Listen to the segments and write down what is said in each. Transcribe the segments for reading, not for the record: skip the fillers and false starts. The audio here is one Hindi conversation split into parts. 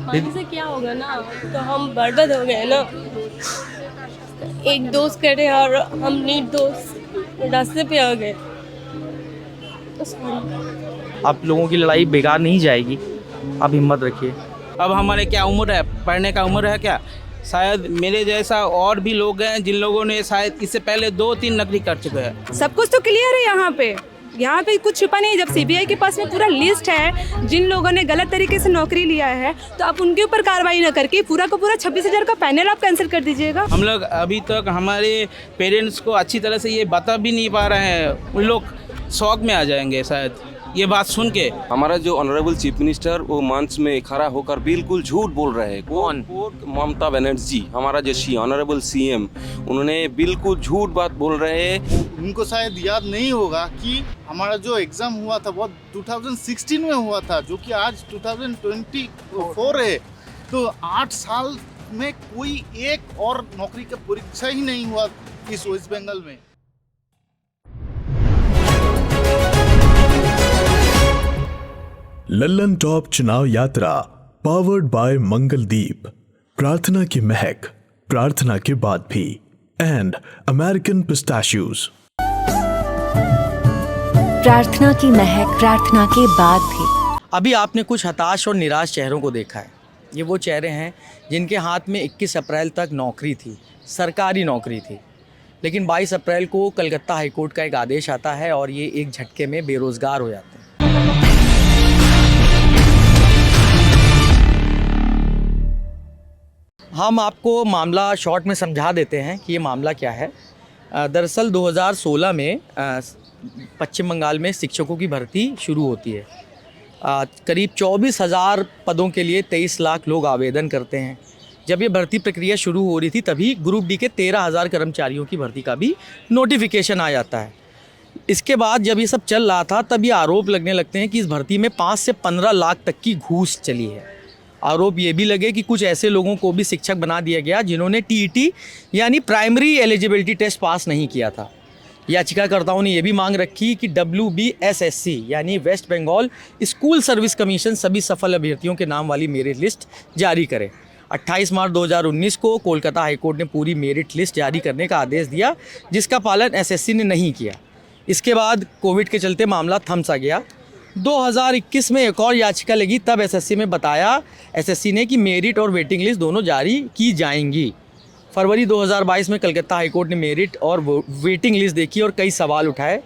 पानी से क्या होगा ना, तो हम बर्बाद हो गए ना। एक दोस्त करे और हम नीट दोस्त रास्ते पे आ गए। तो सॉरी। आप लोगों की लड़ाई बेकार नहीं जाएगी, आप हिम्मत रखिए। अब हमारे क्या उम्र है, पढ़ने का उम्र है क्या? शायद मेरे जैसा और भी लोग हैं जिन लोगों ने शायद इससे पहले 2-3 नौकरी कर चुके हैं। सब कुछ तो क्लियर है यहाँ पे कुछ छुपा नहीं है। जब सीबीआई के पास में पूरा लिस्ट है जिन लोगों ने गलत तरीके से नौकरी लिया है, तो आप उनके ऊपर कार्रवाई न करके पूरा का पूरा 26,000 का पैनल आप कैंसिल कर दीजिएगा। हम लोग अभी तक हमारे पेरेंट्स को अच्छी तरह से ये बता भी नहीं पा रहे हैं। उन लोग शौक में आ जाएंगे शायद ये बात सुन के। हमारा जो ऑनरेबल चीफ मिनिस्टर वो मंच में खड़ा होकर बिल्कुल झूठ बोल रहे हैं। कौन? ममता बनर्जी, हमारा जो ऑनरेबल सीएम, उन्होंने बिल्कुल झूठ बात बोल रहे हैं। उनको शायद याद नहीं होगा कि हमारा जो एग्ज़ाम हुआ था वो 2016 में हुआ था, जो कि आज 2024 है। तो 8 साल में कोई एक और नौकरी का परीक्षा ही नहीं हुआ इस वेस्ट बंगाल में। लल्लन टॉप चुनाव यात्रा पावर्ड बाय मंगलदीप, प्रार्थना की महक, प्रार्थना के बाद भी, एंड अमेरिकन पिस्ताशियोज। प्रार्थना की महक, प्रार्थना के बाद भी। अभी आपने कुछ हताश और निराश चेहरों को देखा है। ये वो चेहरे हैं जिनके हाथ में 21 अप्रैल तक नौकरी थी, सरकारी नौकरी थी, लेकिन 22 अप्रैल को कलकत्ता हाईकोर्ट का एक आदेश आता है और ये एक झटके में बेरोज़गार हो जाते हैं। हम आपको मामला शॉर्ट में समझा देते हैं कि ये मामला क्या है। दरअसल 2016 में पश्चिम बंगाल में शिक्षकों की भर्ती शुरू होती है। करीब 24,000 पदों के लिए 23 लाख लोग आवेदन करते हैं। जब ये भर्ती प्रक्रिया शुरू हो रही थी तभी ग्रुप डी के 13,000 कर्मचारियों की भर्ती का भी नोटिफिकेशन आ जाता है। इसके बाद जब ये सब चल रहा था तब ये आरोप लगने लगते हैं कि इस भर्ती में 5 से 15 लाख तक की घूस चली है। आरोप ये भी लगे कि कुछ ऐसे लोगों को भी शिक्षक बना दिया गया जिन्होंने टीईटी यानी प्राइमरी एलिजिबिलिटी टेस्ट पास नहीं किया था। याचिकाकर्ताओं ने ये भी मांग रखी कि WBSSC यानी West Bengal school service commission सभी सफल अभ्यर्थियों के नाम वाली मेरिट लिस्ट जारी करे। 28 मार्च 2019 को कोलकाता हाईकोर्ट ने पूरी मेरिट लिस्ट जारी करने का आदेश दिया, जिसका पालन SSC ने नहीं किया। इसके बाद कोविड के चलते मामला थम सा गया। 2021 में एक और याचिका लगी, तब SSC में बताया SSC ने कि मेरिट और वेटिंग लिस्ट दोनों जारी की जाएंगी। फरवरी 2022 में कलकत्ता हाईकोर्ट ने मेरिट और वेटिंग लिस्ट देखी और कई सवाल उठाए।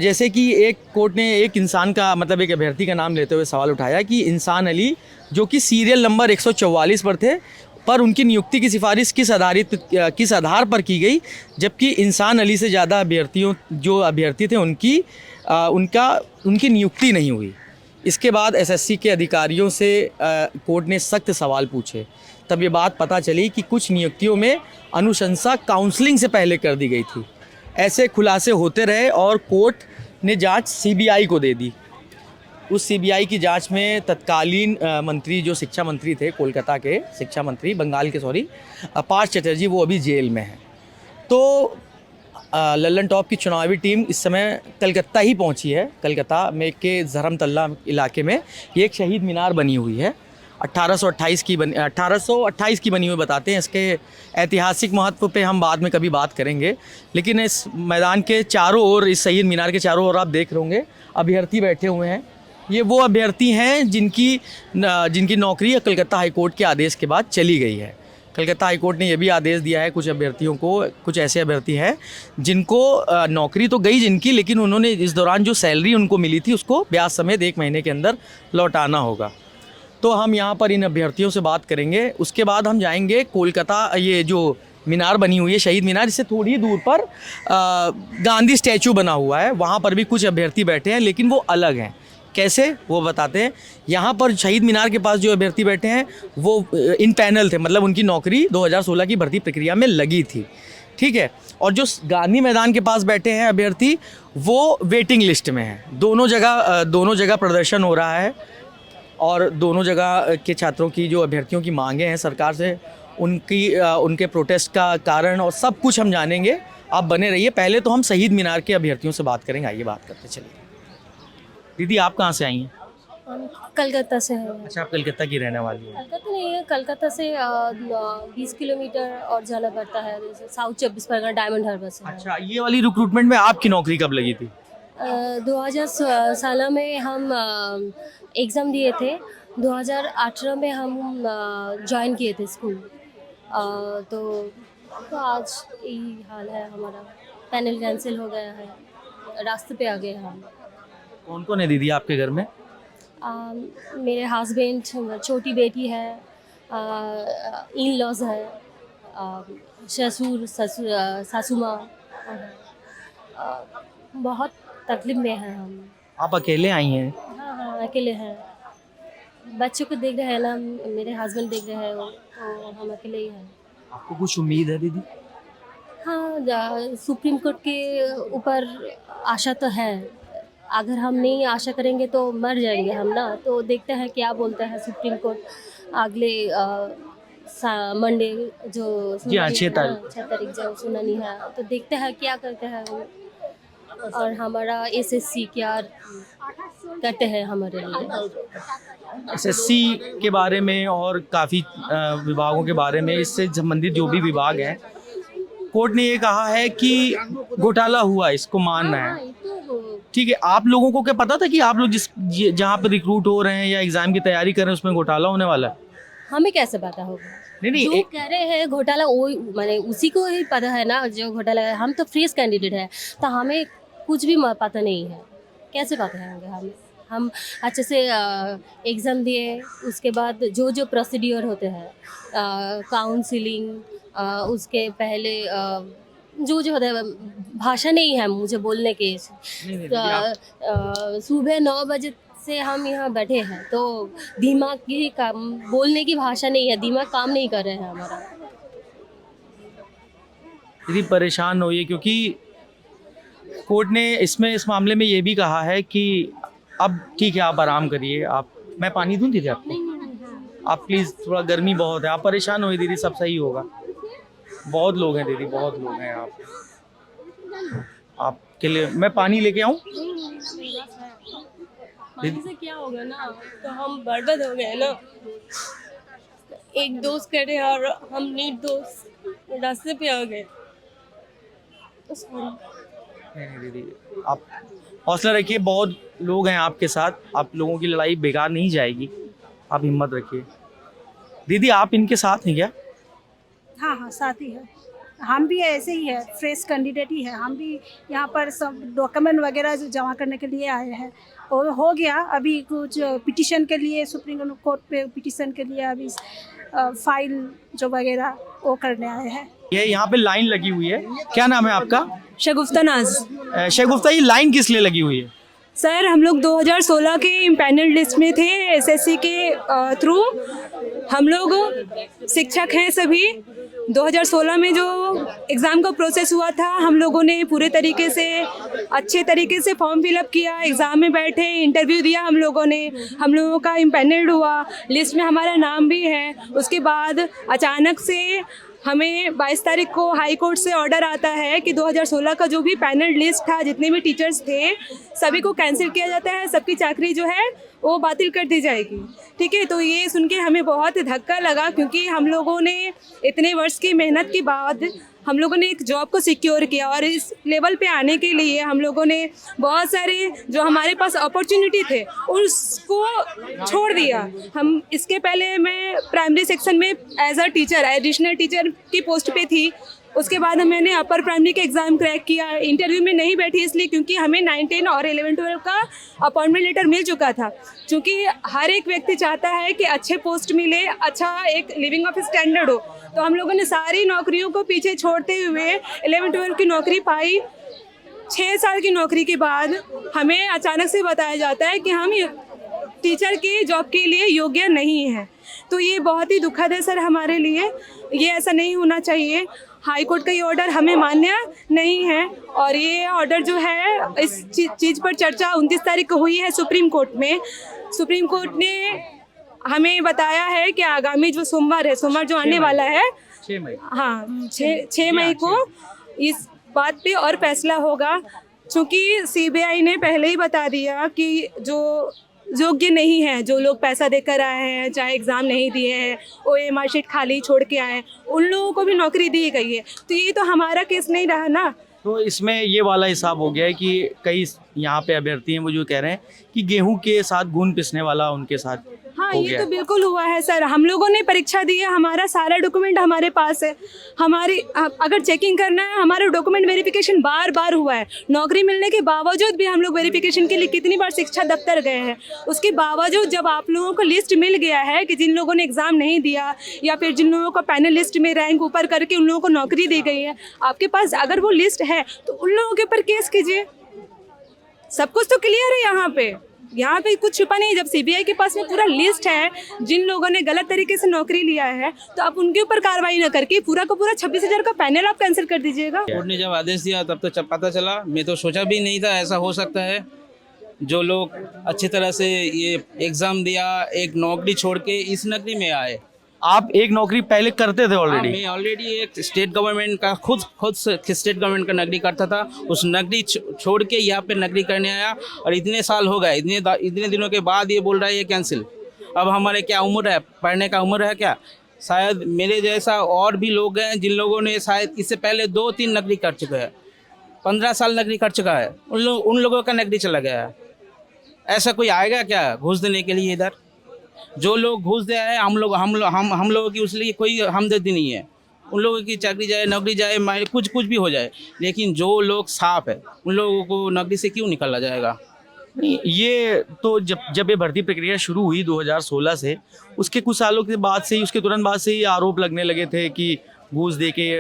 जैसे कि एक कोर्ट ने एक इंसान का मतलब एक अभ्यर्थी का नाम लेते हुए सवाल उठाया कि इंसान अली जो कि सीरियल नंबर 144 पर थे, पर उनकी नियुक्ति की सिफारिश किस आधार पर की गई, जबकि इंसान अली से ज़्यादा जो अभ्यर्थी थे उनकी नियुक्ति नहीं हुई। इसके बाद SSC के अधिकारियों से कोर्ट ने सख्त सवाल पूछे। तब ये बात पता चली कि कुछ नियुक्तियों में अनुशंसा काउंसलिंग से पहले कर दी गई थी। ऐसे खुलासे होते रहे और कोर्ट ने जांच CBI को दे दी। उस CBI की जांच में तत्कालीन मंत्री जो शिक्षा मंत्री थे, कोलकाता के शिक्षा मंत्री, बंगाल के पार्थ चटर्जी, वो अभी जेल में हैं। तो लल्लन टॉप की चुनावी टीम इस समय कलकत्ता ही पहुंची है। कलकत्ता में के धर्मतल्ला इलाके में ये एक शहीद मीनार बनी हुई है, 1828 की बनी हुई बताते हैं। इसके ऐतिहासिक महत्व पे हम बाद में कभी बात करेंगे, लेकिन इस मैदान के चारों ओर, इस शहीद मीनार के चारों ओर आप देख रहे होंगे अभ्यर्थी बैठे हुए हैं। ये वो अभ्यर्थी हैं जिनकी नौकरी कलकत्ता हाईकोर्ट के आदेश के बाद चली गई है। कलकत्ता हाईकोर्ट ने यह भी आदेश दिया है कुछ अभ्यर्थियों को, कुछ ऐसे अभ्यर्थी हैं जिनको नौकरी तो गई जिनकी, लेकिन उन्होंने इस दौरान जो सैलरी उनको मिली थी उसको ब्याज समेत 1 महीने के अंदर लौटाना होगा। तो हम यहाँ पर इन अभ्यर्थियों से बात करेंगे। उसके बाद हम जाएंगे कोलकाता, ये जो मीनार बनी हुई है शहीद मीनार, इससे थोड़ी दूर पर गांधी स्टैचू बना हुआ है, वहाँ पर भी कुछ अभ्यर्थी बैठे हैं, लेकिन वो अलग हैं। कैसे, वो बताते हैं। यहाँ पर शहीद मीनार के पास जो अभ्यर्थी बैठे हैं वो इन पैनल थे, मतलब उनकी नौकरी 2016 की भर्ती प्रक्रिया में लगी थी, ठीक है। और जो गांधी मैदान के पास बैठे हैं अभ्यर्थी वो वेटिंग लिस्ट में हैं। दोनों जगह प्रदर्शन हो रहा है और दोनों जगह के छात्रों की, जो अभ्यर्थियों की मांगें हैं सरकार से, उनके प्रोटेस्ट का कारण और सब कुछ हम जानेंगे। आप बने रहिए। पहले तो हम शहीद मीनार के अभ्यर्थियों से बात करेंगे। आइए बात करते चलिए। दीदी, आप कहाँ से आई हैं? हम कलकत्ता से हैं। अच्छा, आप कलकत्ता की रहने वाली हैं। कलकत्ता नहीं है, कलकत्ता से 20 किलोमीटर और जाना पड़ता है, जैसे साउथ 24 परगना डायमंड हार्बर से है। अच्छा, ये वाली रिक्रूटमेंट में आपकी नौकरी कब लगी थी? 2016 में हम एग्ज़ाम दिए थे। 2018 में हम ज्वाइन किए थे स्कूल। तो आज यही हाल है हमारा, पैनल कैंसिल हो गया है, रास्ते पे आ गए हम। कौन कौन है दीदी आपके घर में? मेरे हस्बैंड, छोटी बेटी है, इन लॉज है, सासू माँ, बहुत तकलीफ में हैं हम। आप अकेले आई हैं? हाँ, अकेले हैं। बच्चों को देख रहे हैं ना, मेरे हस्बैंड देख रहे हैं, तो हम अकेले ही हैं। आपको कुछ उम्मीद है दीदी? हाँ, सुप्रीम कोर्ट के ऊपर आशा तो है। अगर हम नहीं आशा करेंगे तो मर जाएंगे हम ना। तो देखते हैं क्या बोलता है सुप्रीम कोर्ट अगले मंडे जो जी हाँ, 6 तारीख। 6 तारीख जो सुनानी है, तो देखते हैं क्या करते हैं वो। और हमारा एसएससी क्या करते हैं हमारे लिए। एसएससी के बारे में और काफ़ी विभागों के बारे में, इससे संबंधित जो भी विभाग हैं, कोर्ट ने ये कहा है कि घोटाला हुआ, इसको मानना है। ठीक है, आप लोगों को क्या पता था कि आप लोग जहाँ पर रिक्रूट हो रहे हैं या एग्जाम की तैयारी कर रहे हैं उसमें घोटाला होने वाला है? हमें कैसे पता होगा? नहीं, जो कह रहे हैं घोटाला, वो माने उसी को ही पता है ना जो घोटाला है। हम तो फ्रेश कैंडिडेट है, तो हमें कुछ भी पता नहीं है। कैसे पता है हमें? हम अच्छे से एग्ज़ाम दिए, उसके बाद जो प्रोसीड्यूर होते हैं, काउंसलिंग, उसके पहले जो होता है, भाषा नहीं है मुझे बोलने के। सुबह 9 बजे से हम यहाँ बैठे हैं, तो दिमाग की काम, बोलने की भाषा नहीं है, दिमाग काम नहीं कर रहे हैं हमारा। दीदी परेशान होइए, क्योंकि कोर्ट ने इस मामले में ये भी कहा है कि अब ठीक है, आप आराम करिए। मैं पानी दूं दीदी आपको? आप प्लीज़, थोड़ा गर्मी बहुत है, आप परेशान होइए दीदी, सब सही होगा। बहुत लोग हैं दीदी, बहुत लोग हैं। आपके लिए मैं पानी लेके आऊँ? पानी से क्या होगा ना, तो हम बर्बाद हो गए ना। एक दोस्त करे और हम नीट दोस्त रास्ते पे आ गए। नहीं दीदी, आप हौसला रखिए, बहुत लोग हैं आपके साथ, आप लोगों की लड़ाई बेकार नहीं जाएगी, आप हिम्मत रखिए। दीदी आप इनके साथ हैं क्या? हाँ, साथ ही है। हम भी ऐसे ही है, फ्रेश कैंडिडेट ही है। हम भी यहाँ पर सब डॉक्यूमेंट वगैरह जो जमा करने के लिए आए हैं, और हो गया। अभी कुछ पिटीशन के लिए सुप्रीम कोर्ट पे पिटीशन के लिए अभी फाइल जो वगैरह वो करने आए हैं। ये यहाँ पे लाइन लगी हुई है, क्या नाम है आपका? शगुफ्ता नाज। शगुफ्ता, ये लाइन किस लिए लगी हुई है? सर, हम लोग 2016 के इम्पैनल लिस्ट में थे एसएससी के थ्रू। हम लोग शिक्षक हैं सभी। 2016 में जो एग्ज़ाम का प्रोसेस हुआ था, हम लोगों ने पूरे तरीके से, अच्छे तरीके से फॉर्म फिलअप किया, एग्ज़ाम में बैठे, इंटरव्यू दिया हम लोगों का इम्पैनल्ड हुआ, लिस्ट में हमारा नाम भी है। उसके बाद अचानक से हमें 22 तारीख को हाई कोर्ट से ऑर्डर आता है कि 2016 का जो भी पैनल लिस्ट था, जितने भी टीचर्स थे, सभी को कैंसिल किया जाता है, सबकी चाकरी जो है वो बातिल कर दी जाएगी। ठीक है, तो ये सुन के हमें बहुत धक्का लगा, क्योंकि हम लोगों ने इतने वर्ष की मेहनत के बाद हम लोगों ने एक जॉब को सिक्योर किया, और इस लेवल पे आने के लिए हम लोगों ने बहुत सारे जो हमारे पास अपॉर्चुनिटी थे उसको छोड़ दिया। हम इसके पहले मैं प्राइमरी सेक्शन में as a teacher, additional teacher की पोस्ट पे थी। उसके बाद मैंने अपर प्राइमरी का एग्ज़ाम क्रैक किया। इंटरव्यू में नहीं बैठी इसलिए क्योंकि हमें 9, 10 और 11, 12 का अपॉइंटमेंट लेटर मिल चुका था। क्योंकि हर एक व्यक्ति चाहता है कि अच्छे पोस्ट मिले, अच्छा एक लिविंग ऑफ स्टैंडर्ड हो, तो हम लोगों ने सारी नौकरियों को पीछे छोड़ते हुए 11, 12 की नौकरी पाई। 6 साल की नौकरी के बाद हमें अचानक से बताया जाता है कि हम टीचर की जॉब के लिए योग्य नहीं है। तो ये बहुत ही दुखद है सर हमारे लिए, ये ऐसा नहीं होना चाहिए। हाई कोर्ट का ये ऑर्डर हमें मान्य नहीं है, और ये ऑर्डर जो है, इस चीज़ पर चर्चा 29 तारीख को हुई है सुप्रीम कोर्ट में। सुप्रीम कोर्ट ने हमें बताया है कि आगामी जो सोमवार है, सोमवार जो आने वाला है, 6 मई, हाँ 6 मई को इस बात पे और फैसला होगा। चूँकि सीबीआई ने पहले ही बता दिया कि जो योग्य नहीं हैं, जो लोग पैसा देकर आए हैं, चाहे एग्ज़ाम नहीं दिए हैं, OMR शीट खाली छोड़ के आए हैं, उन लोगों को भी नौकरी दी गई है। तो ये तो हमारा केस नहीं रहा ना। तो इसमें ये वाला हिसाब हो गया है कि कई यहाँ पे अभ्यर्थी हैं वो जो कह रहे हैं कि गेहूं के साथ घुन पिसने वाला उनके साथ हाँ, हो ये गया तो है। बिल्कुल हुआ है सर। हम लोगों ने परीक्षा दी है, हमारा सारा डॉक्यूमेंट हमारे पास है। हमारी अगर चेकिंग करना है, हमारा डॉक्यूमेंट वेरिफिकेशन बार बार हुआ है। नौकरी मिलने के बावजूद भी हम लोग वेरिफिकेशन के लिए कितनी बार शिक्षा दफ्तर गए हैं। उसके बावजूद जब आप लोगों को लिस्ट मिल गया है कि जिन लोगों ने एग्ज़ाम नहीं दिया या फिर जिन लोगों को पैनल लिस्ट में रैंक ऊपर करके उन लोगों को नौकरी दी गई है, आपके पास अगर वो लिस्ट है तो उन लोगों के ऊपर केस कीजिए। सब कुछ तो क्लियर है यहाँ पे कुछ छुपा नहीं है। जब सीबीआई के पास में पूरा लिस्ट है जिन लोगों ने गलत तरीके से नौकरी लिया है, तो आप उनके ऊपर कार्रवाई न करके पूरा का पूरा 26,000 का पैनल आप कैंसिल कर दीजिएगा। कोर्ट ने जब आदेश दिया तब तो पता चला, मैं तो सोचा भी नहीं था ऐसा हो सकता है। जो लोग अच्छी तरह से ये एग्ज़ाम दिया, एक नौकरी छोड़ के इस नौकरी में आए। आप एक नौकरी पहले करते थे हाँ, ऑलरेडी? मैं ऑलरेडी एक स्टेट गवर्नमेंट का खुद स्टेट गवर्नमेंट का नौकरी करता था। उस नौकरी छोड़ के यहाँ पे नौकरी करने आया और इतने साल हो गए, इतने दिनों के बाद ये बोल रहा है ये कैंसिल। अब हमारे क्या उम्र है, पढ़ने का उम्र है क्या? शायद मेरे जैसा और भी लोग हैं जिन लोगों ने शायद इससे पहले 2-3 नौकरी कर चुके हैं, 15 साल नौकरी कर चुका है, उन लोगों का नौकरी चला गया है। ऐसा कोई आएगा क्या घूस देने के लिए इधर? जो लोग घूस दे हैं, हम लोगों की उसके लिए कोई हमदर्दी नहीं है। उन लोगों की चाकरी जाए, नौकरी जाए, कुछ भी हो जाए, लेकिन जो लोग साफ है उन लोगों को नौकरी से क्यों निकाला जाएगा? नहीं, ये तो जब ये भर्ती प्रक्रिया शुरू हुई 2016 से, उसके कुछ सालों के बाद से ही, उसके तुरंत बाद से ही आरोप लगने लगे थे कि घूस दे के।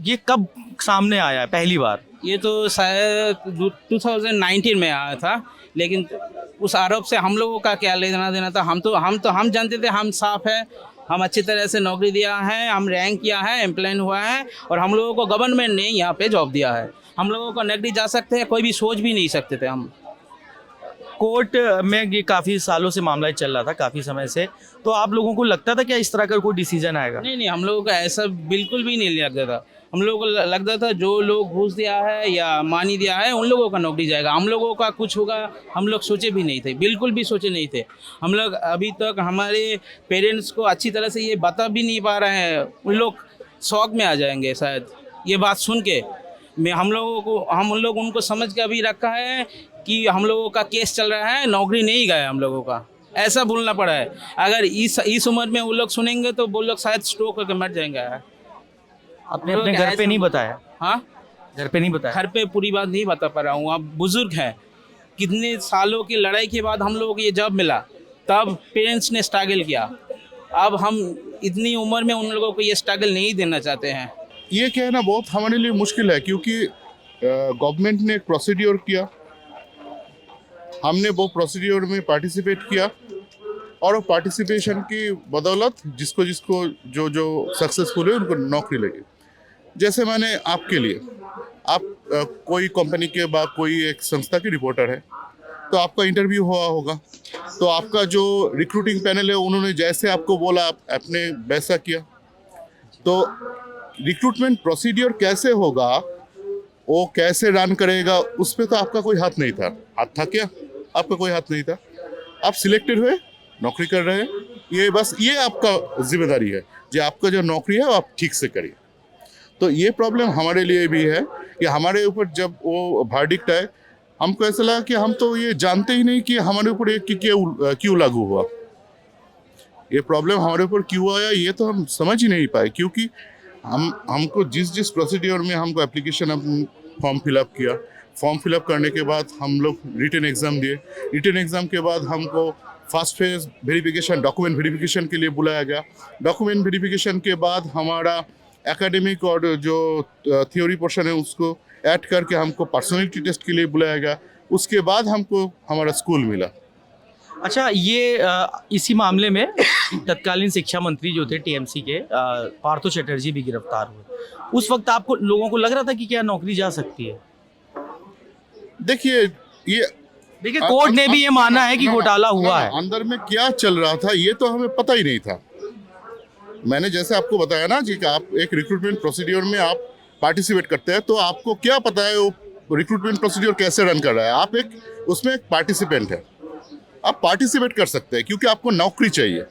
ये कब सामने आया है पहली बार? ये तो शायद 2019 में आया था, लेकिन उस आरोप से हम लोगों का क्या लेना देना था? हम जानते थे हम साफ है, हम अच्छी तरह से नौकरी दिया है, हम रैंक किया है, एम्प्लॉय हुआ है और हम लोगों को गवर्नमेंट ने यहाँ पे जॉब दिया है। हम लोगों को नौकरी जा सकते हैं, कोई भी सोच भी नहीं सकते थे हम। कोर्ट में ये काफ़ी सालों से मामला चल रहा था, काफ़ी समय से, तो आप लोगों को लगता था क्या इस तरह का कोई डिसीजन आएगा? नहीं, हम लोगों को ऐसा बिल्कुल भी नहीं लगता था। हम लोगों को लगता था जो लोग घूस दिया है या मानी दिया है उन लोगों का नौकरी जाएगा, हम लोगों का कुछ होगा हम लोग सोचे भी नहीं थे, बिल्कुल भी सोचे नहीं थे। हम लोग अभी तक हमारे पेरेंट्स को अच्छी तरह से ये बता भी नहीं पा रहे हैं। उन लोग शौक में आ जाएंगे शायद ये बात सुन के। हम उन लोग उनको समझ के अभी रखा है कि हम लोगों का केस चल रहा है, नौकरी नहीं गया हम लोगों का, ऐसा बोलना पड़ा है। अगर इस उम्र में वो लोग सुनेंगे तो वो लोग शायद स्ट्रोक करके मर जाएंगे। आपने अपने घर पे नहीं बताया? हाँ, घर पे नहीं बताया? घर पे पूरी बात नहीं बता पा रहा हूँ। आप बुजुर्ग हैं, कितने सालों की लड़ाई के बाद हम लोगों को ये जॉब मिला, तब पेरेंट्स ने स्ट्रगल किया। अब हम इतनी उम्र में उन लोगों को ये स्ट्रगल नहीं देना चाहते हैं। ये कहना बहुत हमारे लिए मुश्किल है, क्योंकि गवर्नमेंट ने एक प्रोसीड्योर किया, हमने वो प्रोसीड्योर में पार्टिसिपेट किया और वो पार्टिसिपेशन की बदौलत जिसको जो सक्सेसफुल है उनको नौकरी लगी। जैसे मैंने आपके लिए, आप कोई कंपनी के बाद कोई एक संस्था की रिपोर्टर है, तो आपका इंटरव्यू हुआ होगा, तो आपका जो रिक्रूटिंग पैनल है उन्होंने जैसे आपको बोला आपने वैसा किया। तो रिक्रूटमेंट प्रोसीड्योर कैसे होगा, वो कैसे रन करेगा, उस पर तो आपका कोई हाथ नहीं था। हाथ था क्या? आपका कोई हाथ नहीं था। आप सिलेक्टेड हुए, नौकरी कर रहे हैं, ये आपका जिम्मेदारी है जो आपका जो नौकरी है वो आप ठीक से करिए। तो ये प्रॉब्लम हमारे लिए भी है कि हमारे ऊपर जब वो वर्डिक्ट आए, हमको ऐसा लगा कि हम तो ये जानते ही नहीं कि हमारे ऊपर ये क्यों लागू हुआ, ये प्रॉब्लम हमारे ऊपर क्यों आया, ये तो हम समझ ही नहीं पाए। क्योंकि हमको जिस प्रोसीड्योर में हमको एप्लीकेशन फॉर्म फिलअप किया, फॉर्म फिलअप करने के बाद हम लोग रिटन एग्ज़ाम दिए, रिटन एग्ज़ाम के बाद हमको first phase verification, document verification के लिए बुलाया गया। डॉक्यूमेंट वेरिफिकेशन के बाद हमारा एकेडमिक और जो थ्योरी पोर्शन है उसको ऐड करके हमको पर्सनालिटी टेस्ट के लिए बुलाया गया। उसके बाद हमको हमारा स्कूल मिला। अच्छा, ये इसी मामले में तत्कालीन शिक्षा मंत्री जो थे टीएमसी के पार्थो चटर्जी भी गिरफ्तार हुए। उस वक्त आपको लोगों को लग रहा था कि क्या नौकरी जा सकती है? देखिए कोर्ट ने भी ये माना है कि घोटाला हुआ है। अंदर में क्या चल रहा था ये तो हमें पता ही नहीं था। मैंने जैसे आपको बताया ना जी कि आप एक रिक्रूटमेंट प्रोसीड्योर में आप पार्टिसिपेट करते हैं, तो आपको क्या पता है वो रिक्रूटमेंट प्रोसीड्योर कैसे रन कर रहा है। आप उसमें एक पार्टिसिपेंट है, आप पार्टिसिपेट कर सकते हैं क्योंकि आपको नौकरी चाहिए।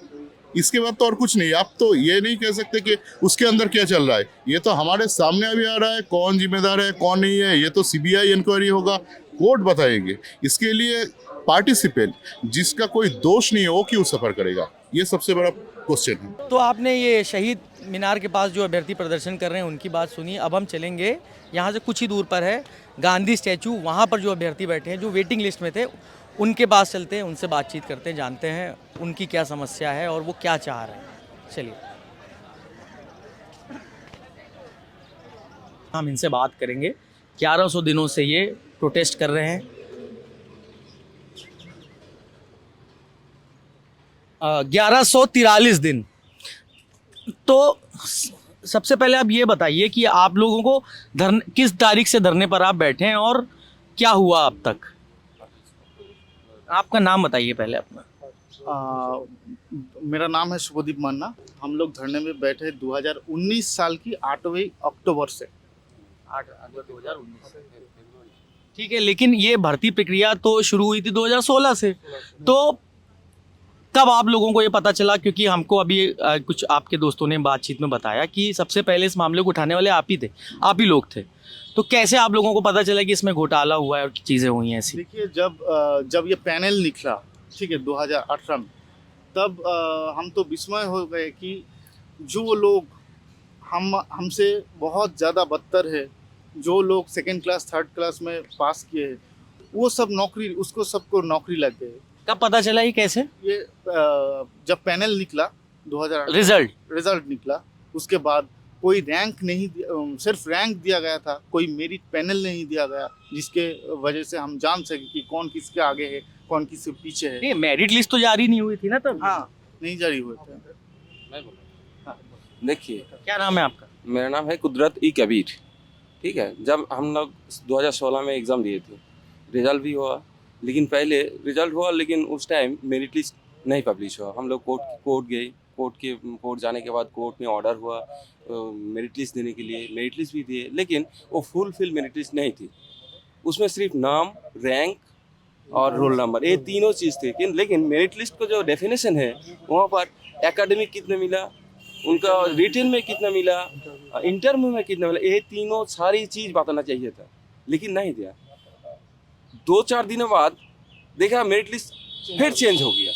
इसके बाद तो और कुछ नहीं। आप तो ये नहीं कह सकते कि उसके अंदर क्या चल रहा है। ये तो हमारे सामने अभी आ रहा है, कौन जिम्मेदार है कौन नहीं है, ये तो सीबीआई इंक्वायरी होगा, कोर्ट बताएंगे। इसके लिए पार्टिसिपेट, जिसका कोई दोष नहीं है वो क्यों सफ़र करेगा, ये सबसे बड़ा क्वेश्चन है। तो आपने ये शहीद मीनार के पास जो अभ्यर्थी प्रदर्शन कर रहे हैं उनकी बात सुनी। अब हम चलेंगे, यहाँ से कुछ ही दूर पर है गांधी स्टैचू, वहाँ पर जो अभ्यर्थी बैठे हैं जो वेटिंग लिस्ट में थे उनके पास चलते हैं, उनसे बातचीत करते हैं, जानते हैं उनकी क्या समस्या है और वो क्या चाह रहे हैं। चलिए हम इनसे बात करेंगे। 1100 दिनों से ये प्रोटेस्ट कर रहे हैं। 1143 दिन। तो सबसे पहले आप ये बताइए कि आप लोगों को किस तारीख से धरने पर आप बैठे हैं और क्या हुआ अब तक। आपका नाम बताइए पहले अपना। मेरा नाम है शुभदीप मन्ना। हम लोग धरने में बैठे 2019 साल की 8वीं अक्टूबर से। 8 अगस्त 2019। ठीक है, लेकिन ये भर्ती प्रक्रिया तो शुरू हुई थी 2016 से। तो कब आप लोगों को ये पता चला, क्योंकि हमको अभी कुछ आपके दोस्तों ने बातचीत में बताया कि सबसे पहले इस मामले को उठाने वाले आप ही थे, आप ही लोग थे। तो कैसे आप लोगों को पता चला कि इसमें घोटाला हुआ है और चीज़ें हुई हैं ऐसी? देखिए, जब ये पैनल निकला, ठीक है, 2018 में, तब हम तो विस्मय हो गए कि जो लोग हमसे बहुत ज़्यादा बदतर है, जो लोग सेकेंड क्लास थर्ड क्लास में पास किए हैं, वो सब नौकरी, उसको सबको नौकरी लग गई। कब पता चला ये कैसे? ये जब पैनल निकला 2018 रिजल्ट निकला, उसके बाद कोई रैंक नहीं, सिर्फ रैंक दिया गया था, कोई मेरिट पैनल नहीं दिया गया, जिसके वजह से हम जान सके कि कौन किसके आगे है, कौन किसके पीछे है। नहीं, मेरिट लिस्ट तो जारी नहीं हुई थी ना तब? हाँ, नहीं जारी हुए थे। देखिए, क्या नाम है आपका? मेरा नाम है कुदरत ई कबीर। ठीक है, जब हम लोग 2016 में एग्ज़ाम दिए थे, रिजल्ट भी हुआ, लेकिन पहले रिजल्ट हुआ लेकिन उस टाइम मेरिट लिस्ट नहीं पब्लिश हुआ। हम लोग कोर्ट गए, कोर्ट जाने के बाद कोर्ट में ऑर्डर हुआ मेरिट लिस्ट देने के लिए, मेरिट लिस्ट भी दिए, लेकिन वो फुल मेरिट लिस्ट नहीं थी। उसमें सिर्फ नाम, रैंक और रोल नंबर, ये तीनों चीज़ थे। लेकिन मेरिट लिस्ट का जो डेफिनेशन है, वहाँ पर एकेडमिक कितना मिला, उनका रिटन में कितना मिला, इंटरव्यू में कितना मिला, ये तीनों सारी चीज़ बताना चाहिए था, लेकिन नहीं दिया। 2-4 दिनों बाद देखा मेरिट लिस्ट फिर चेंज हो गया।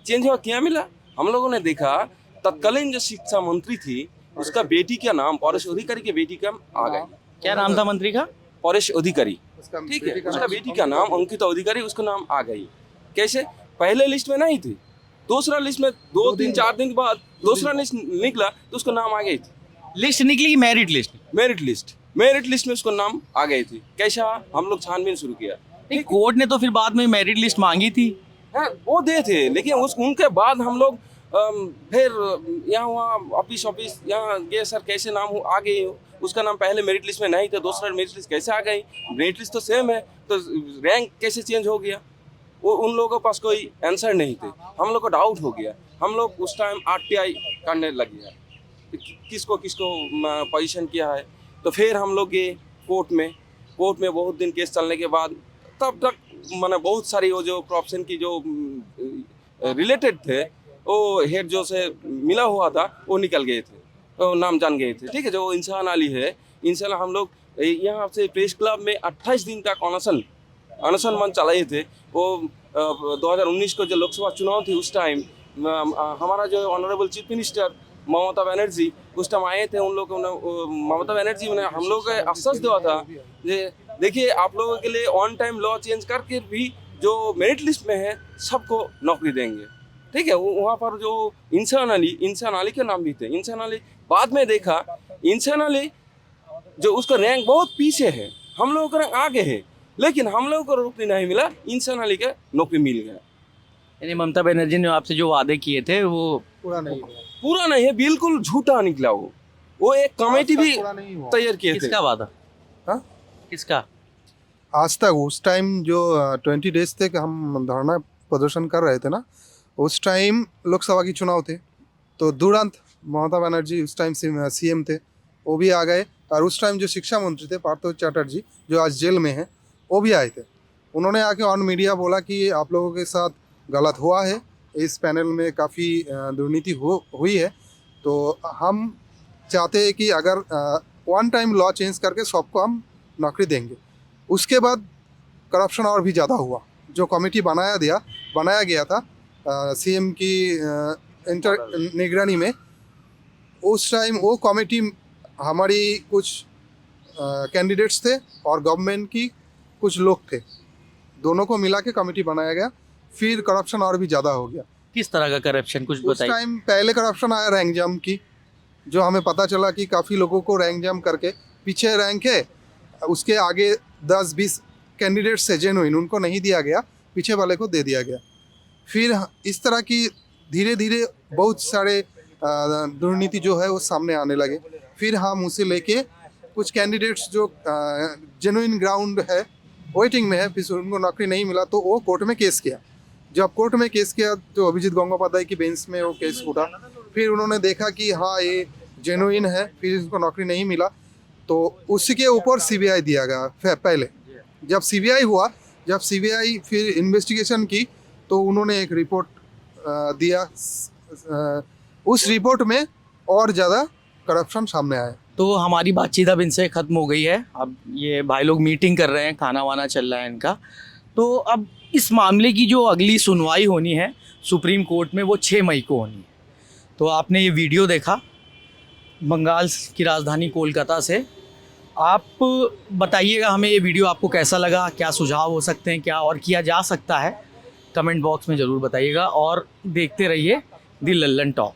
चेंज हुआ, क्या मिला, हम लोगों ने देखा तत्कालीन जो शिक्षा मंत्री थी उसका बेटी का नाम, परेश अधिकारी के बेटी का आ गई। क्या नाम था मंत्री का? परेश अधिकारी। ठीक है, उसका बेटी का नाम अंकिता अधिकारी, उसका नाम आ गई। कैसे? पहले लिस्ट में नहीं थी, दूसरा लिस्ट में 2-3-4 दिन के बाद दूसरा लिस्ट निकला तो उसका नाम आ गई थी। लिस्ट निकली? मेरिट लिस्ट में उसका नाम आ गई थी। कैसा? हम लोग छानबीन शुरू किया। कोर्ट ने तो फिर बाद में मेरिट लिस्ट मांगी थी। हाँ, वो दे थे, लेकिन उनके बाद हम लोग फिर यहाँ वहाँ ऑफिस यहाँ गए, सर कैसे नाम हो आ गई, उसका नाम पहले मेरिट लिस्ट में नहीं था, दूसरा मेरिट लिस्ट कैसे आ गई, मेरिट लिस्ट तो सेम है, तो रैंक कैसे चेंज हो गया? वो उन लोगों के पास कोई आंसर नहीं थे। हम लोग को डाउट हो गया, हम लोग उस टाइम RTI करने लग गया, किसको पोजीशन किया है। तो फिर हम लोग गए कोर्ट में बहुत दिन केस चलने के बाद तब तक मैंने बहुत सारी वो जो करप्शन की जो रिलेटेड थे, वो हेड जो से मिला हुआ था वो निकल गए थे, वो नाम जान गए थे। ठीक है, जो इंसान अली है, इंशाल्लाह हम लोग यहाँ से प्रेस क्लब में 28 दिन का अनशन मंच चलाए थे। वो 2019 को जो लोकसभा चुनाव थी, उस टाइम हमारा जो honourable chief minister Mamata Banerjee उस टाइम आए थे। उन लोगों ने, ममता बनर्जी ने हम लोग को आश्वास दिया था, देखिए आप लोगों के लिए ऑन टाइम लॉ चेंज करके भी जो मेरिट लिस्ट में है सबको नौकरी देंगे। ठीक है, वहाँ पर जो इंसान अली के नाम भी थे। इंसान अली बाद में देखा, इंसान अली जो उसका रैंक बहुत पीछे है, हम लोगों का रैंक आगे है, लेकिन हम लोगों को नौकरी नहीं मिला, इंसान अली का नौकरी मिल गया। यानी ममता बनर्जी ने आपसे जो वादे किए थे वो पूरा नहीं है, बिल्कुल झूठा निकला। वो एक कमेटी भी तैयार किए थे। किसका वादा? हाँ, किसका? आज तक उस टाइम जो 20 डेज तक हम धरना प्रदर्शन कर रहे थे ना, उस टाइम लोकसभा की चुनाव थे, तो तुरंत ममता बनर्जी उस टाइम CM थे, वो भी आ गए। और उस टाइम जो शिक्षा मंत्री थे पार्थ चैटर्जी, जो आज जेल में हैं, वो भी आए थे। उन्होंने आके ऑन मीडिया बोला कि आप लोगों के साथ गलत हुआ है, इस पैनल में काफ़ी दुर्नीति हुई है। तो हम चाहते हैं कि अगर वन टाइम लॉ चेंज करके सबको हम नौकरी देंगे। उसके बाद करप्शन और भी ज़्यादा हुआ। जो कमेटी बनाया गया था सीएम की निगरानी में, उस टाइम वो कमेटी हमारी कुछ कैंडिडेट्स थे और गवर्नमेंट की कुछ लोग थे, दोनों को मिला के कमेटी बनाया गया। फिर करप्शन और भी ज़्यादा हो गया। किस तरह का करप्शन, कुछ उस बताइए। टाइम पहले करप्शन आया रैंक जम की, जो हमें पता चला कि काफ़ी लोगों को रैंक जम करके, पीछे रैंक है उसके आगे 10-20 कैंडिडेट्स है जेन्युइन, उनको नहीं दिया गया, पीछे वाले को दे दिया गया। फिर इस तरह की धीरे धीरे बहुत सारे दुर्नीति जो है वो सामने आने लगे। फिर हम उसे लेके कुछ कैंडिडेट्स जो जेन्युइन ग्राउंड है वेटिंग में है, फिर उनको नौकरी नहीं मिला तो वो कोर्ट में केस किया। जब कोर्ट में केस किया तो अभिजीत गंगोपाध्याय की बेंच में वो केस उठा। फिर उन्होंने देखा कि हाँ ये जेन्युइन है, फिर इसको नौकरी नहीं मिला तो उसी के ऊपर सीबीआई दिया गया। पहले जब सीबीआई फिर इन्वेस्टिगेशन की तो उन्होंने एक रिपोर्ट दिया। उस रिपोर्ट में और ज़्यादा करप्शन सामने आया। तो हमारी बातचीत अब इनसे ख़त्म हो गई है। अब ये भाई लोग मीटिंग कर रहे हैं, खाना वाना चल रहा है इनका। तो अब इस मामले की जो अगली सुनवाई होनी है सुप्रीम कोर्ट में, वो 6 मई को होनी है। तो आपने ये वीडियो देखा बंगाल की राजधानी कोलकाता से। आप बताइएगा हमें ये वीडियो आपको कैसा लगा, क्या सुझाव हो सकते हैं, क्या और किया जा सकता है, कमेंट बॉक्स में ज़रूर बताइएगा। और देखते रहिए दी लल्लन टॉप।